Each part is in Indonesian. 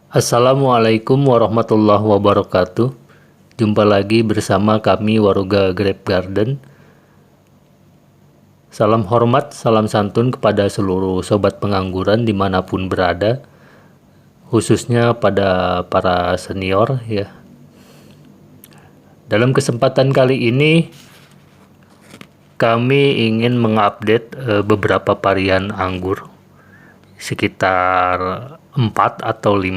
Assalamualaikum warahmatullahi wabarakatuh. Jumpa lagi bersama kami Waroga Grape Garden. Salam hormat, salam santun kepada seluruh sobat pengangguran dimanapun berada, khususnya pada para senior ya. Dalam kesempatan kali ini kami ingin mengupdate beberapa varian anggur, sekitar 4 atau 5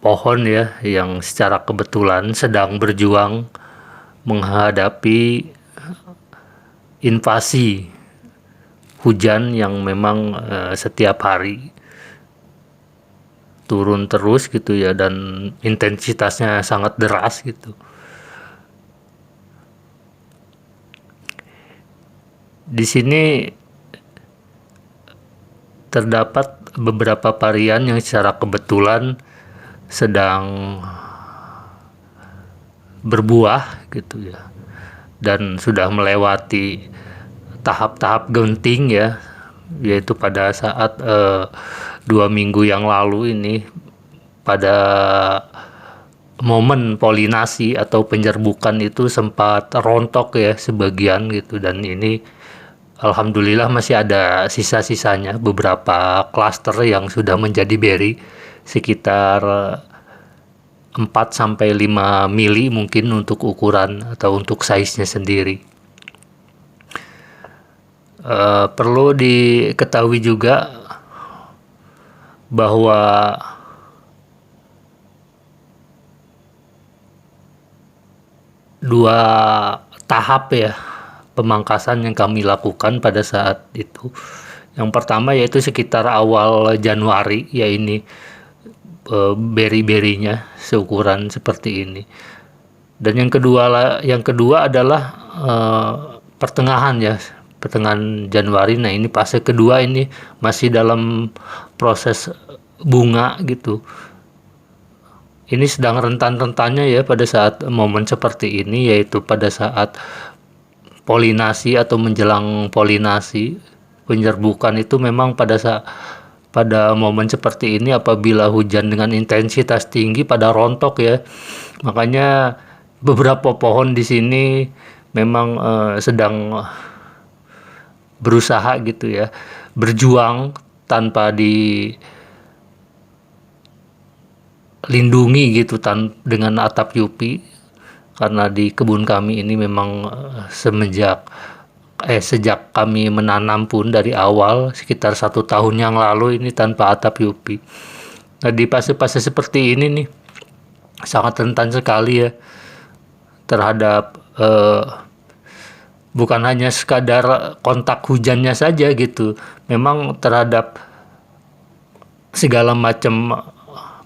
pohon ya, yang secara kebetulan sedang berjuang menghadapi invasi hujan yang memang setiap hari turun terus gitu ya, dan intensitasnya sangat deras gitu. Di sini terdapat beberapa varian yang secara kebetulan sedang berbuah gitu ya, dan sudah melewati tahap-tahap genting ya, yaitu pada saat 2 minggu yang lalu ini, pada momen polinasi atau penyerbukan itu sempat rontok ya sebagian gitu, dan ini alhamdulillah masih ada sisa-sisanya beberapa klaster yang sudah menjadi berry, sekitar 4-5 mili mungkin untuk ukuran atau untuk size-nya sendiri. Perlu diketahui juga bahwa dua tahap ya pemangkasan yang kami lakukan pada saat itu. Yang pertama yaitu sekitar awal Januari, ya ini beri-berinya seukuran seperti ini. Dan yang kedua adalah pertengahan Januari. Nah, ini fase kedua, ini masih dalam proses bunga gitu. Ini sedang rentan-rentannya ya pada saat momen seperti ini, yaitu pada saat polinasi atau menjelang polinasi. Penyerbukan itu memang pada momen seperti ini apabila hujan dengan intensitas tinggi pada rontok ya. Makanya beberapa pohon di sini memang sedang berusaha gitu ya, berjuang tanpa dilindungi gitu dengan atap yupi, karena di kebun kami ini memang sejak kami menanam pun dari awal sekitar 1 tahun yang lalu ini tanpa atap yupi. Nah, di fase-fase seperti ini nih sangat rentan sekali ya terhadap bukan hanya sekadar kontak hujannya saja gitu, memang terhadap segala macam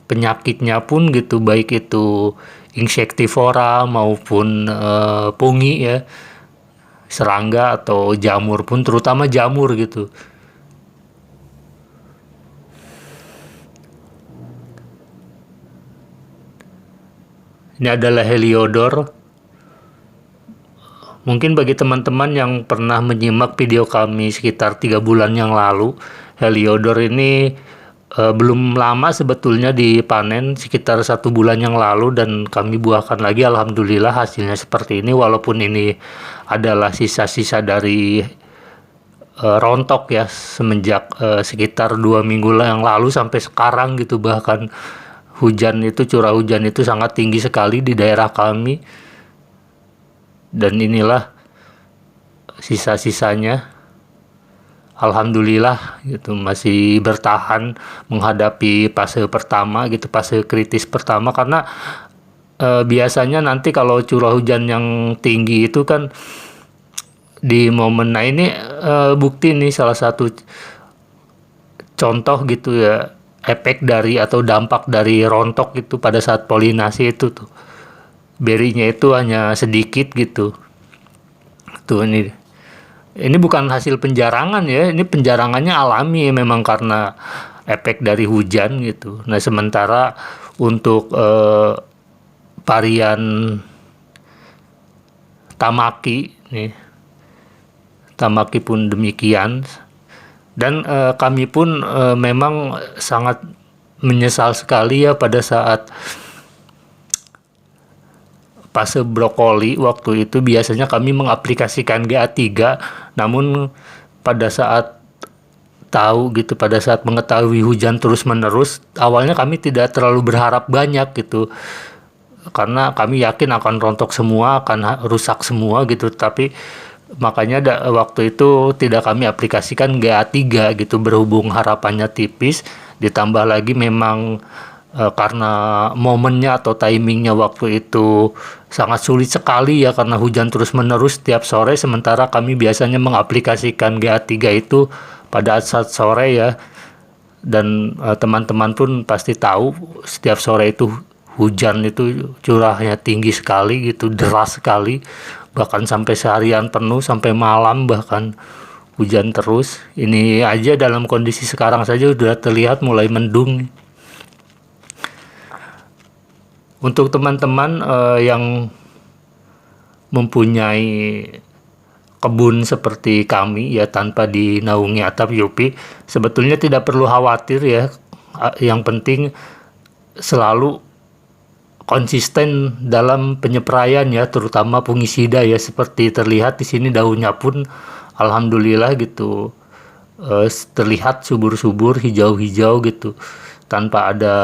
penyakitnya pun gitu, baik itu insektivora maupun fungi ya, serangga atau jamur pun, terutama jamur gitu. Ini adalah Heliodor. Mungkin bagi teman-teman yang pernah menyimak video kami sekitar 3 bulan yang lalu, Heliodor ini belum lama sebetulnya dipanen, sekitar 1 bulan yang lalu, dan kami buahkan lagi. Alhamdulillah hasilnya seperti ini, walaupun ini adalah sisa-sisa dari rontok ya semenjak sekitar 2 minggu yang lalu sampai sekarang gitu. Bahkan curah hujan itu sangat tinggi sekali di daerah kami, dan inilah sisa-sisanya. Alhamdulillah gitu masih bertahan menghadapi fase pertama gitu, fase kritis pertama, karena biasanya nanti kalau curah hujan yang tinggi itu kan di momen, nah ini bukti nih, salah satu contoh gitu ya, efek dari atau dampak dari rontok itu pada saat polinasi itu tuh, berinya itu hanya sedikit gitu. Tuh ini bukan hasil penjarangan ya, ini penjarangannya alami memang karena efek dari hujan gitu. Nah, sementara untuk varian Tamaki nih, Tamaki pun demikian. Dan kami pun memang sangat menyesal sekali ya pada saat fase brokoli waktu itu. Biasanya kami mengaplikasikan GA3, namun pada saat pada saat mengetahui hujan terus-menerus, awalnya kami tidak terlalu berharap banyak gitu, karena kami yakin akan rontok semua, akan rusak semua gitu. Tapi makanya waktu itu tidak kami aplikasikan GA3 gitu, berhubung harapannya tipis, ditambah lagi memang karena momennya atau timingnya waktu itu sangat sulit sekali ya, karena hujan terus-menerus setiap sore, sementara kami biasanya mengaplikasikan GA3 itu pada saat sore ya. Dan teman-teman pun pasti tahu setiap sore itu hujan itu curahnya tinggi sekali gitu, deras sekali, bahkan sampai seharian penuh, sampai malam bahkan hujan terus. Ini aja dalam kondisi sekarang saja sudah terlihat mulai mendung. Untuk teman-teman yang mempunyai kebun seperti kami ya, tanpa dinaungi atap UPI, sebetulnya tidak perlu khawatir ya. Yang penting selalu konsisten dalam penyepraian ya, terutama fungisida ya. Seperti terlihat di sini daunnya pun alhamdulillah gitu, terlihat subur-subur, hijau-hijau gitu, tanpa ada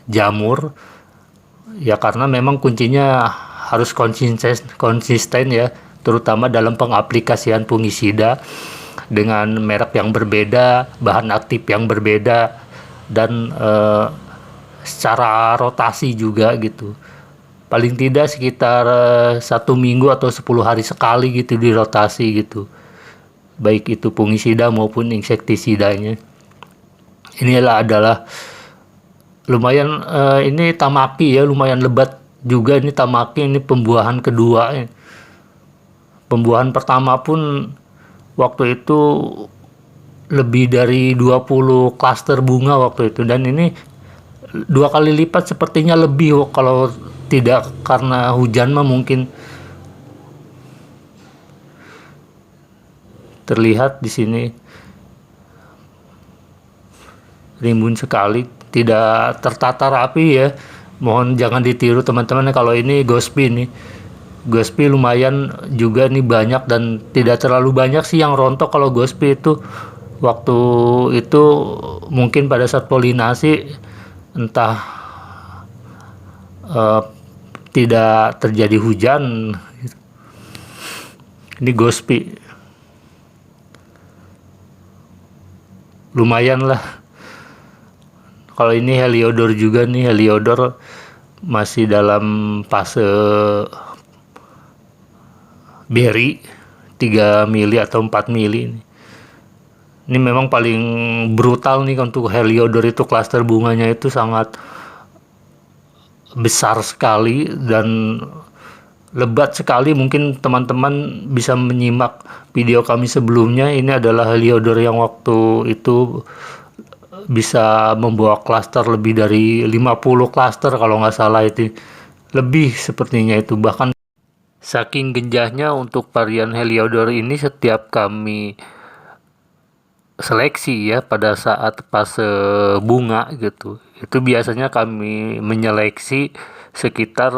jamur ya, karena memang kuncinya harus konsisten ya, terutama dalam pengaplikasian fungisida dengan merek yang berbeda, bahan aktif yang berbeda, dan secara rotasi juga gitu. Paling tidak sekitar 1 minggu atau 10 hari sekali gitu dirotasi gitu, baik itu fungisida maupun insektisidanya. Inilah adalah lumayan, ini tamaki ya, lumayan lebat juga ini tamaki. Ini pembuahan kedua ya. Pembuahan pertama pun waktu itu lebih dari 20 klaster bunga waktu itu, dan ini 2 kali lipat sepertinya lebih kalau tidak karena hujan mah. Mungkin terlihat di sini rimbun sekali, tidak tertata rapi ya. Mohon jangan ditiru teman-teman, kalau ini Gospi nih. Gospi lumayan juga nih, banyak, dan tidak terlalu banyak sih yang rontok. Kalau Gospi itu waktu itu mungkin pada saat polinasi entah tidak terjadi hujan. Ini Gospi lumayan lah. Kalau ini Heliodor juga nih, Heliodor masih dalam fase berry 3 mili atau 4 mili. Ini memang paling brutal nih untuk Heliodor itu, klaster bunganya itu sangat besar sekali dan lebat sekali. Mungkin teman-teman bisa menyimak video kami sebelumnya. Ini adalah Heliodor yang waktu itu bisa membawa klaster lebih dari 50 klaster kalau nggak salah, itu lebih sepertinya itu. Bahkan saking genjahnya untuk varian Heliodor ini, setiap kami seleksi ya pada saat fase bunga gitu, itu biasanya kami menyeleksi sekitar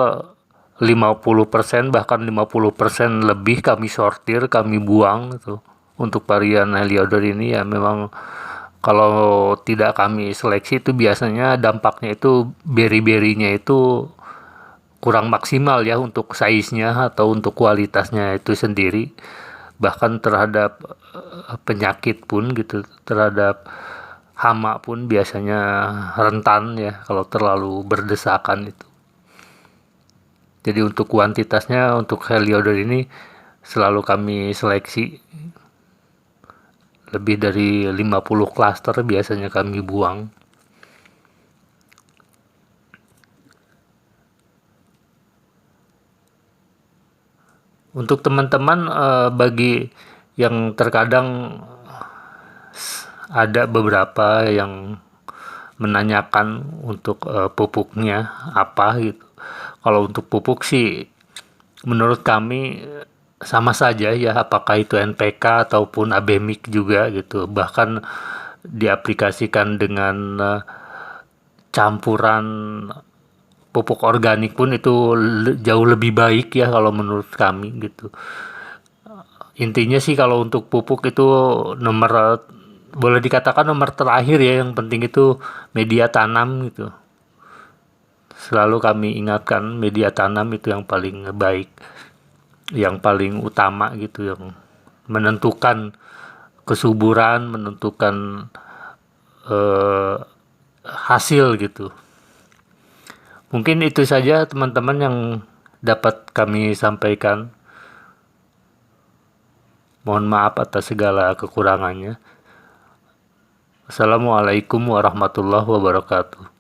50%, bahkan 50% lebih kami sortir, kami buang gitu. Untuk varian Heliodor ini ya memang kalau tidak kami seleksi itu biasanya dampaknya itu beri-berinya itu kurang maksimal ya, untuk size-nya atau untuk kualitasnya itu sendiri. Bahkan terhadap penyakit pun gitu, terhadap hama pun biasanya rentan ya kalau terlalu berdesakan itu. Jadi untuk kuantitasnya, untuk Heliodor ini selalu kami seleksi. Lebih dari 50 klaster biasanya kami buang. Untuk teman-teman, bagi yang terkadang ada beberapa yang menanyakan untuk pupuknya apa gitu. Kalau untuk pupuk sih menurut kami sama saja ya, apakah itu NPK ataupun Abemik juga gitu. Bahkan diaplikasikan dengan campuran pupuk organik pun itu jauh lebih baik ya kalau menurut kami gitu. Intinya sih kalau untuk pupuk itu nomor boleh dikatakan nomor terakhir ya, yang penting itu media tanam gitu. Selalu kami ingatkan media tanam itu yang paling baik, yang paling utama gitu, yang menentukan kesuburan, menentukan eh, hasil gitu. Mungkin itu saja teman-teman yang dapat kami sampaikan. Mohon maaf atas segala kekurangannya. Assalamualaikum warahmatullahi wabarakatuh.